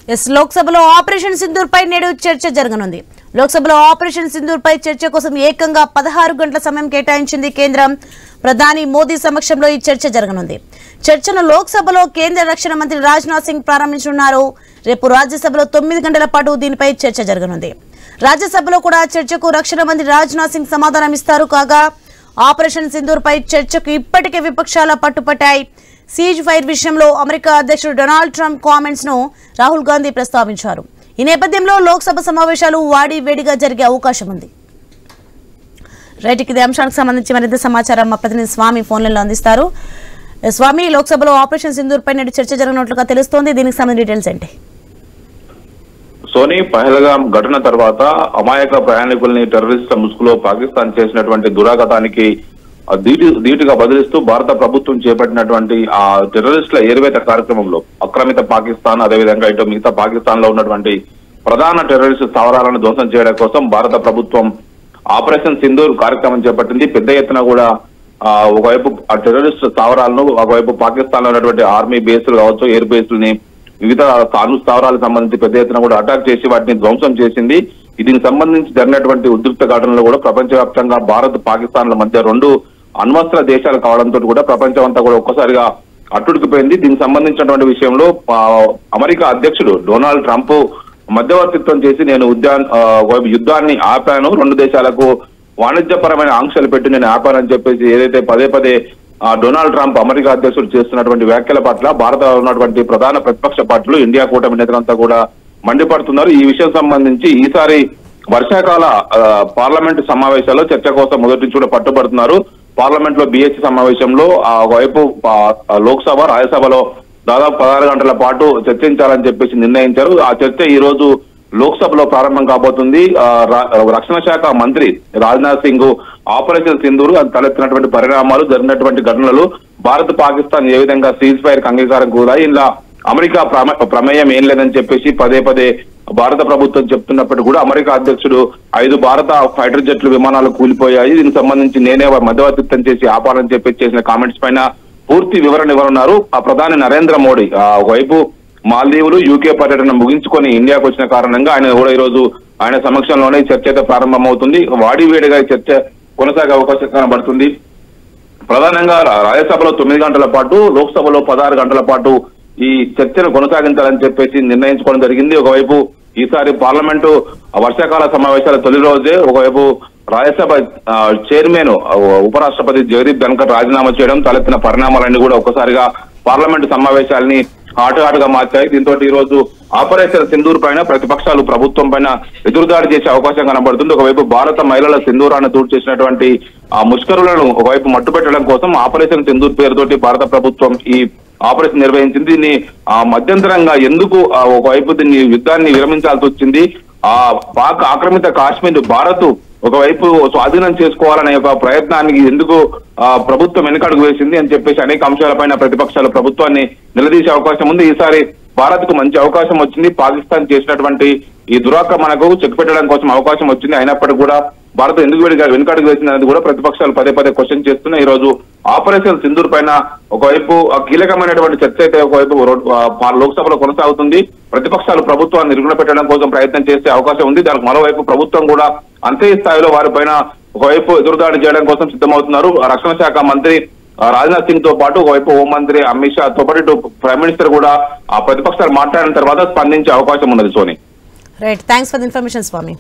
లోక్సభలో ఆపరేషన్ సింధూర్ పై నేడు చర్చ జరగనుంది. లోక్సభలో ఆపరేషన్ సింధూర్ పై చర్చ కోసం ఏకంగా 16 గంటల సమయం కేటాయించింది కేంద్రం. ప్రధాని మోదీ సమక్షంలో ఈ చర్చ జరగనుంది. చర్చను లోక్సభలో కేంద్ర రక్షణ మంత్రి రాజ్నాథ్ సింగ్ ప్రారంభించనున్నారు. రేపు రాజ్యసభలో 9 గంటల పాటు దీనిపై చర్చ జరగనుంది. రాజ్యసభలో కూడా చర్చకు రక్షణ మంత్రి రాజ్నాథ్ సింగ్ సమాధానం ఇస్తారు. కాగా ఆపరేషన్ సింధూర్ పై చర్చకు ఇప్పటికే విపక్షాల పట్టుపట్టాయి. సీజ్ ఫైర్ విషయంలో అమెరికా అధ్యక్షుడు డొనాల్డ్ ట్రంప్ కామెంట్స్ ను రాహుల్ గాంధీ ప్రస్తావించారు. ఈ నేపథ్యంలో లోక్సభ సమావేశాలు వాడివేడిగా జరిగే అవకాశం ఉంది. రైట్, ఇదే అంశానికి సంబంధించి మరింత సమాచారం మా ప్రతినిధి స్వామి ఫోన్లలో అందిస్తారు. స్వామి, లోక్సభలో ఆపరేషన్ సింధూర్ పై నేడు చర్చ జరగనున్నట్లుగా తెలుస్తోంది. దీనికి సంబంధించిన డీటెయిల్స్ ఏంటి? సోనీ, పహల్గాం ఘటన తర్వాత అమాయక ప్రయాణికుల్ని టెర్రరిస్టుల ముసుగులో పాకిస్తాన్ చేసినటువంటి దురాగతానికి ధీటుగా బదిలిస్తూ భారత ప్రభుత్వం చేపట్టినటువంటి ఆ టెర్రరిస్టుల ఏరువేత కార్యక్రమంలో ఆక్రమిత పాకిస్తాన్, అదేవిధంగా ఇటు మిగతా పాకిస్తాన్ లో ఉన్నటువంటి ప్రధాన టెర్రరిస్టు స్థావరాలను ధ్వంసం చేయడం కోసం భారత ప్రభుత్వం ఆపరేషన్ సింధూర్ కార్యక్రమం చేపట్టింది. పెద్ద ఎత్తున కూడా ఒకవైపు ఆ టెర్రరిస్టు స్థావరాలను, ఒకవైపు పాకిస్తాన్ లో ఉన్నటువంటి ఆర్మీ బేస్లు కావచ్చు, ఎయిర్ బేస్లని, వివిధ స్థావరాలకు సంబంధించి పెద్ద ఎత్తున కూడా అటాక్ చేసి వాటిని ధ్వంసం చేసింది. దీనికి సంబంధించి జరిగినటువంటి ఉద్రిక్త ఘటనలో కూడా ప్రపంచవ్యాప్తంగా భారత్, పాకిస్తాన్ల మధ్య రెండు అణ్వస్త్ర దేశాలు కావడంతో కూడా ప్రపంచం అంతా కూడా ఒక్కసారిగా అట్టుడికిపోయింది. దీనికి సంబంధించినటువంటి విషయంలో అమెరికా అధ్యక్షుడు డొనాల్డ్ ట్రంప్ మధ్యవర్తిత్వం చేసి నేను యుద్ధాన్ని ఆపాను, రెండు దేశాలకు వాణిజ్యపరమైన ఆంక్షలు పెట్టి నేను ఆపానని చెప్పేసి ఏదైతే పదే పదే డొనాల్డ్ ట్రంప్ అమెరికా అధ్యక్షుడు చేస్తున్నటువంటి వ్యాఖ్యల పట్ల భారత ఉన్నటువంటి ప్రధాన ప్రతిపక్ష పార్టీలు, ఇండియా కూటమి నేతలంతా కూడా మండిపడుతున్నారు. ఈ విషయం సంబంధించి ఈసారి వర్షాకాల పార్లమెంటు సమావేశాల్లో చర్చ కోసం మొదటి నుంచి కూడా పట్టుబడుతున్నారు. పార్లమెంట్ లో బిఎస్సి సమావేశంలో ఒకవైపు లోక్సభ, రాజ్యసభలో దాదాపు 16 గంటల పాటు చర్చించాలని చెప్పేసి నిర్ణయించారు. ఆ చర్చ ఈ రోజు లోక్సభలో ప్రారంభం కాబోతుంది. రక్షణ శాఖ మంత్రి రాజ్నాథ్ సింగ్ ఆపరేషన్ సింధూర్ తలెత్తినటువంటి పరిణామాలు, జరిగినటువంటి ఘటనలు, భారత్ పాకిస్తాన్ ఏ విధంగా సీజ్ ఫైర్ కి అంగీకారం కూడా ఇలా అమెరికా ప్రమేయం ఏం లేదని చెప్పేసి పదే పదే భారత ప్రభుత్వం చెప్తున్నప్పటికీ కూడా అమెరికా అధ్యక్షుడు 5 భారత ఫైటర్ జెట్లు విమానాలు కూలిపోయాయి, దీనికి సంబంధించి నేనే మధ్యవర్తిత్వం చేసి ఆపాలని చెప్పేసి చేసిన కామెంట్స్ పైన పూర్తి వివరణ ఇవ్వనున్నారు. ఆ ప్రధాని నరేంద్ర మోడీ ఒకవైపు మాల్దీవులు, యూకే పర్యటన ముగించుకొని ఇండియాకు వచ్చిన కారణంగా ఆయన కూడా ఈ రోజు ఆయన సమక్షంలోనే చర్చ అయితే ప్రారంభమవుతుంది. వాడివేడిగా చర్చ కొనసాగే అవకాశం కనబడుతుంది. ప్రధానంగా రాజ్యసభలో 9 గంటల పాటు, లోక్సభలో 16 గంటల పాటు ఈ చర్చను కొనసాగించాలని చెప్పేసి నిర్ణయించుకోవడం జరిగింది. ఒకవైపు ఈసారి పార్లమెంటు వర్షాకాల సమావేశాల తొలి రోజే ఒకవైపు రాజ్యసభ చైర్మన్ ఉపరాష్ట్రపతి జగదీప్ ధన్కర్ రాజీనామా చేయడం, తలెత్తిన పరిణామాలన్నీ కూడా ఒక్కసారిగా పార్లమెంటు సమావేశాలని హాటుగా మార్చాయి. దీంతో ఈ రోజు ఆపరేషన్ సింధూర్ పైన ప్రతిపక్షాలు ప్రభుత్వం పైన ఎదురుదాడి చేసే అవకాశం కనబడుతుంది. ఒకవైపు భారత మహిళల సింధూరాన్ని దూరు చేసినటువంటి ఆ ముష్కరులను ఒకవైపు మట్టుపెట్టడం కోసం ఆపరేషన్ సింధూర్ పేరుతోటి భారత ప్రభుత్వం ఈ ఆపరేషన్ నిర్వహించింది. దీన్ని మధ్యంతరంగా ఎందుకు ఒకవైపు దీన్ని యుద్ధాన్ని విరమించాల్సి వచ్చింది, పాక్ ఆక్రమిత కాశ్మీర్ భారత్ ఒకవైపు స్వాధీనం చేసుకోవాలనే ఒక ప్రయత్నానికి ఎందుకు ప్రభుత్వం వెనుకడుగు వేసింది అని చెప్పేసి అనేక అంశాలపైన ప్రతిపక్షాలు ప్రభుత్వాన్ని నిలదీసే అవకాశం ఉంది. ఈసారి భారత్ కు మంచి అవకాశం వచ్చింది. పాకిస్తాన్ చేసినటువంటి ఈ దురాక్రమణకు చెక్ పెట్టడం కోసం అవకాశం వచ్చింది. అయినప్పటికీ కూడా భారత్ ఎందుకు వెనుకడుగు వేసింది అనేది కూడా ప్రతిపక్షాలు పదే పదే క్వశ్చన్ చేస్తున్నాయి. ఈ రోజు ఆపరేషన్ సింధూర్ పైన ఒకవైపు కీలకమైనటువంటి చర్చ అయితే ఒకవైపు లోక్సభలో కొనసాగుతుంది. ప్రతిపక్షాలు ప్రభుత్వాన్ని ఇరుగున పెట్టడం కోసం ప్రయత్నం చేసే అవకాశం ఉంది. దానికి మరోవైపు ప్రభుత్వం కూడా అంతే స్థాయిలో వారిపైన ఒకవైపు ఎదురుదాడి చేయడం కోసం సిద్ధమవుతున్నారు. రక్షణ శాఖ మంత్రి రాజ్నాథ్ సింగ్ తో పాటు ఒకవైపు హోంమంత్రి అమిత్ షా తో పాటు ప్రైమ్ మినిస్టర్ కూడా ఆ ప్రతిపక్షాలు మాట్లాడిన తర్వాత స్పందించే అవకాశం ఉన్నది. సోనీ, right, thanks for the information Swamy.